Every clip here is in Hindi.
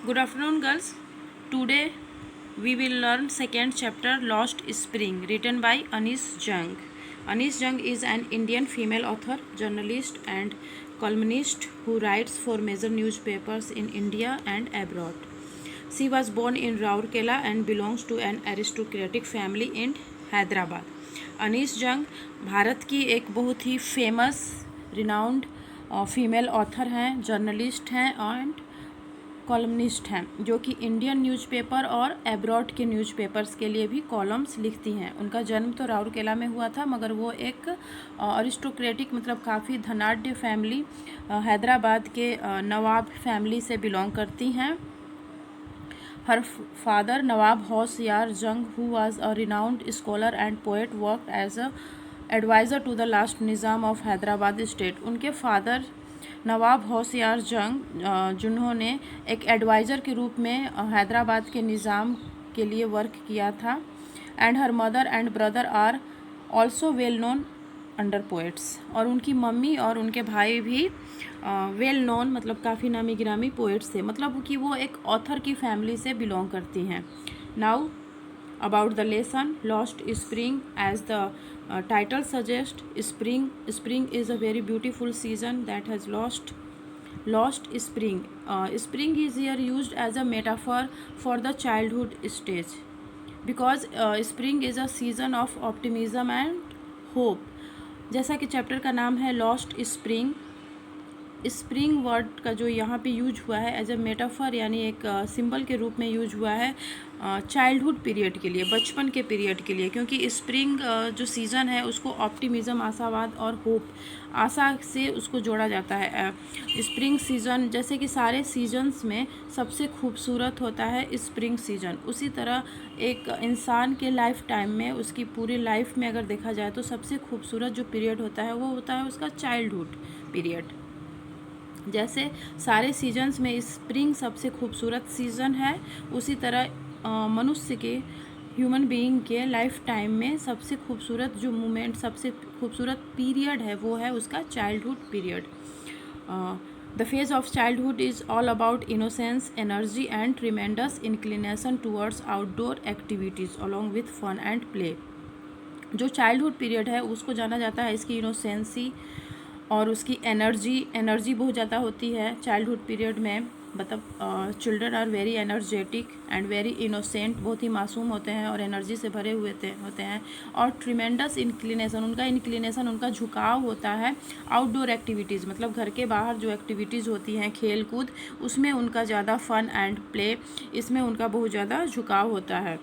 Good afternoon, girls. Today we will learn second chapter Lost Spring, written by Anis Jung. Anis Jung is an Indian female author, journalist, and columnist who writes for major newspapers in India and abroad. She was born in Rourkela and belongs to an aristocratic family in Hyderabad. Anees जंग भारत की एक बहुत ही फेमस रिनाउंड फीमेल ऑथर हैं, जर्नलिस्ट हैं एंड कॉलमनिस्ट हैं, जो कि इंडियन न्यूज़पेपर और एब्रॉड के न्यूज़पेपर्स के लिए भी कॉलम्स लिखती हैं. उनका जन्म तो राउरकेला में हुआ था, मगर वो एक अरिस्टोक्रेटिक मतलब काफ़ी धनाढ़ फैमिली हैदराबाद के नवाब फैमिली से बिलोंग करती हैं. Her father, Nawab Hoshyar Jung, who was a renowned scholar and poet, worked as a advisor to the last Nizam of Hyderabad state. उनके फादर नवाब होशियार जंग जिन्होंने एक एडवाइज़र के रूप में हैदराबाद के निज़ाम के लिए वर्क किया था. And her mother and brother are also well known under poets. और उनकी मम्मी और उनके भाई भी वेल नोन मतलब काफ़ी नामी गिरामी पोएट्स थे, मतलब कि वो एक ऑथर की फैमिली से बिलोंग करती हैं. Now about the lesson lost spring. As the title suggests, spring is a very beautiful season that has lost spring. Spring is here used as a metaphor for the childhood stage, because spring is a season of optimism and hope. जैसा कि चैप्टर का नाम है लॉस्ट स्प्रिंग, स्प्रिंग वर्ड का जो यहाँ पे यूज हुआ है एज ए मेटाफर यानी एक सिंबल के रूप में यूज हुआ है चाइल्डहुड पीरियड के लिए, बचपन के पीरियड के लिए, क्योंकि स्प्रिंग जो सीज़न है उसको ऑप्टिमिज़म, आशावाद और होप, आशा से उसको जोड़ा जाता है. स्प्रिंग सीज़न जैसे कि सारे सीजन्स में सबसे खूबसूरत होता है स्प्रिंग सीज़न, उसी तरह एक इंसान के लाइफ टाइम में, उसकी पूरी लाइफ में अगर देखा जाए तो सबसे खूबसूरत जो पीरियड होता है वो होता है उसका चाइल्डहुड पीरियड. जैसे सारे सीजन्स में स्प्रिंग सबसे खूबसूरत सीज़न है, उसी तरह मनुष्य के, ह्यूमन बीइंग के लाइफ टाइम में सबसे खूबसूरत जो मोमेंट, सबसे खूबसूरत पीरियड है वो है उसका childhood period. The phase of childhood is all about innocence, energy and tremendous inclination towards outdoor activities along with fun and play. जो चाइल्डहुड पीरियड है उसको जाना जाता है इसकी इनोसेंसी और उसकी एनर्जी बहुत ज़्यादा होती है चाइल्डहुड पीरियड में. मतलब children are very energetic and very innocent, बहुत ही मासूम होते हैं और एनर्जी से भरे हुए होते हैं. और ट्रिमेंडस इंक्लिनेशन, उनका झुकाव होता है आउटडोर एक्टिविटीज़, मतलब घर के बाहर जो एक्टिविटीज़ होती हैं, खेल कूद, उसमें उनका ज़्यादा फन एंड प्ले, इसमें उनका बहुत ज़्यादा झुकाव होता है.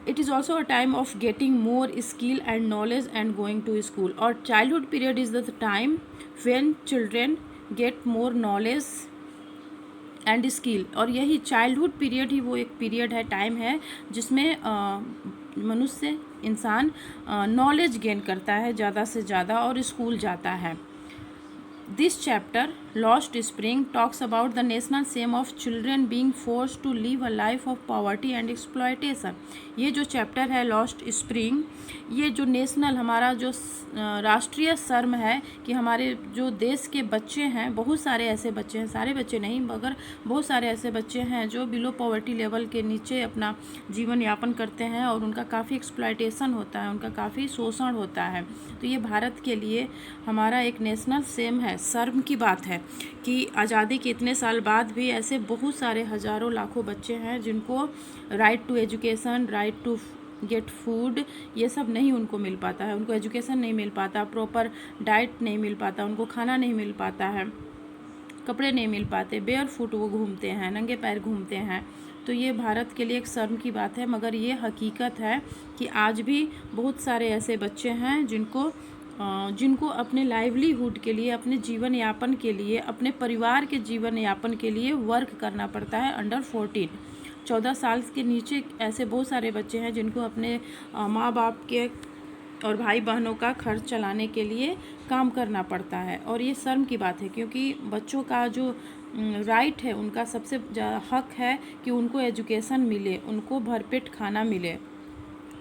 It is also a time of getting more skill and knowledge and going to school. और childhood period is the time when children get more knowledge and skill. और यही childhood period ही वो एक period है, टाइम है जिसमें मनुष्य, इंसान नॉलेज गेन करता है ज़्यादा से ज़्यादा और स्कूल जाता है. This chapter, Lost Spring, talks about the national shame of children being forced to live a life of poverty and exploitation. ये जो चैप्टर है लॉस्ट स्प्रिंग, ये जो नेशनल हमारा जो राष्ट्रीय शर्म है कि हमारे जो देश के बच्चे हैं, बहुत सारे ऐसे बच्चे हैं, सारे बच्चे नहीं मगर बहुत सारे ऐसे बच्चे हैं जो बिलो पॉवर्टी लेवल के नीचे अपना जीवन यापन करते हैं और उनका काफ़ी एक्सप्लॉयटेशन होता है, उनका काफ़ी शोषण होता है. तो ये भारत के लिए हमारा एक नेशनल शेम है, शर्म की बात है कि आज़ादी के इतने साल बाद भी ऐसे बहुत सारे हज़ारों लाखों बच्चे हैं जिनको right to education, right to get food, ये सब नहीं उनको मिल पाता है. उनको एजुकेशन नहीं मिल पाता, प्रॉपर डाइट नहीं मिल पाता, उनको खाना नहीं मिल पाता है, कपड़े नहीं मिल पाते, बेयर फुट वो घूमते हैं, नंगे पैर घूमते हैं. तो ये भारत के लिए एक शर्म की बात है, मगर ये हकीकत है कि आज भी बहुत सारे ऐसे बच्चे हैं जिनको अपने लाइवलीहुड के लिए, अपने जीवन यापन के लिए, अपने परिवार के जीवन यापन के लिए वर्क करना पड़ता है. अंडर 14 साल के नीचे ऐसे बहुत सारे बच्चे हैं जिनको अपने माँ बाप के और भाई बहनों का खर्च चलाने के लिए काम करना पड़ता है. और ये शर्म की बात है क्योंकि बच्चों का जो राइट है, उनका सबसे ज़्यादा हक है कि उनको एजुकेशन मिले, उनको भरपेट खाना मिले,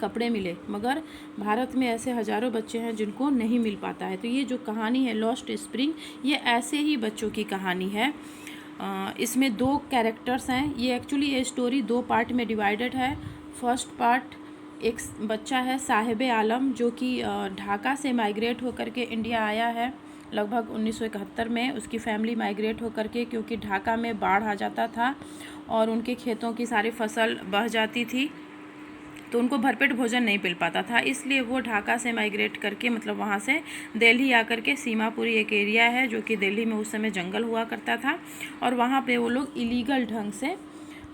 कपड़े मिले, मगर भारत में ऐसे हज़ारों बच्चे हैं जिनको नहीं मिल पाता है. तो ये जो कहानी है लॉस्ट स्प्रिंग, ये ऐसे ही बच्चों की कहानी है इसमें 2 कैरेक्टर्स हैं। ये एक्चुअली ये स्टोरी 2 पार्ट में डिवाइडेड है। फर्स्ट पार्ट, एक बच्चा है साहिब आलम जो कि ढाका से माइग्रेट होकर के इंडिया आया है लगभग 1971 में। उसकी फैमिली माइग्रेट होकर के, क्योंकि ढाका में बाढ़ आ जाता था और उनके खेतों की सारी फसल बह जाती थी, तो उनको भरपेट भोजन नहीं मिल पाता था, इसलिए वो ढाका से माइग्रेट करके, मतलब वहाँ से दिल्ली आकर के, सीमापुरी एक एरिया है जो कि दिल्ली में उस समय जंगल हुआ करता था, और वहाँ पे वो लोग इलीगल ढंग से,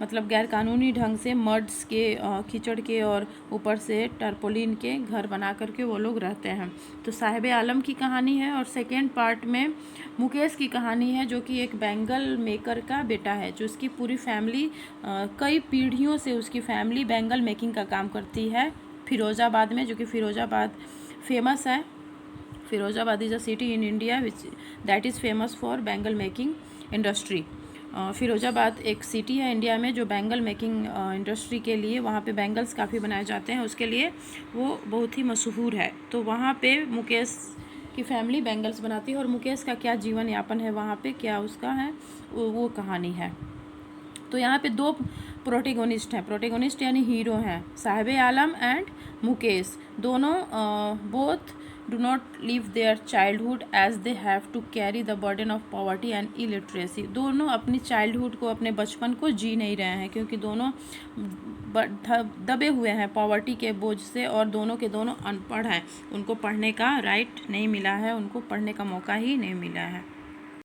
मतलब गैरकानूनी ढंग से मड्स के, कीचड़ के और ऊपर से टर्पोलिन के घर बना करके वो लोग रहते हैं। तो साहिब आलम की कहानी है। और सेकेंड पार्ट में मुकेश की कहानी है जो कि एक बैंगल मेकर का बेटा है, जो उसकी पूरी फैमिली, कई पीढ़ियों से उसकी फैमिली बैंगल मेकिंग का काम करती है फिरोज़ाबाद में, जो कि फिरोज़ाबाद फेमस है। Firozabad is a city in India which that is famous for bangle making industry. Firozabad एक सिटी है इंडिया में जो बैंगल मेकिंग इंडस्ट्री के लिए, वहाँ पे बैंगल्स काफ़ी बनाए जाते हैं, उसके लिए वो बहुत ही मशहूर है। तो वहाँ पे मुकेश की फैमिली बैंगल्स बनाती है, और मुकेश का क्या जीवन यापन है वहाँ पे, क्या उसका है, वो कहानी है। तो यहाँ पे 2 प्रोटेगोनिस्ट हैं, प्रोटेगोनिस्ट यानी हीरो हैं, साहिब आलम एंड मुकेश। दोनों both do not live their childhood as they have to carry the burden of poverty and illiteracy। दोनों अपनी चाइल्डहुड को, अपने बचपन को जी नहीं रहे हैं, क्योंकि दोनों दबे हुए हैं पॉवर्टी के बोझ से, और दोनों के दोनों अनपढ़ हैं। उनको पढ़ने का राइट नहीं मिला है, उनको पढ़ने का मौका ही नहीं मिला है।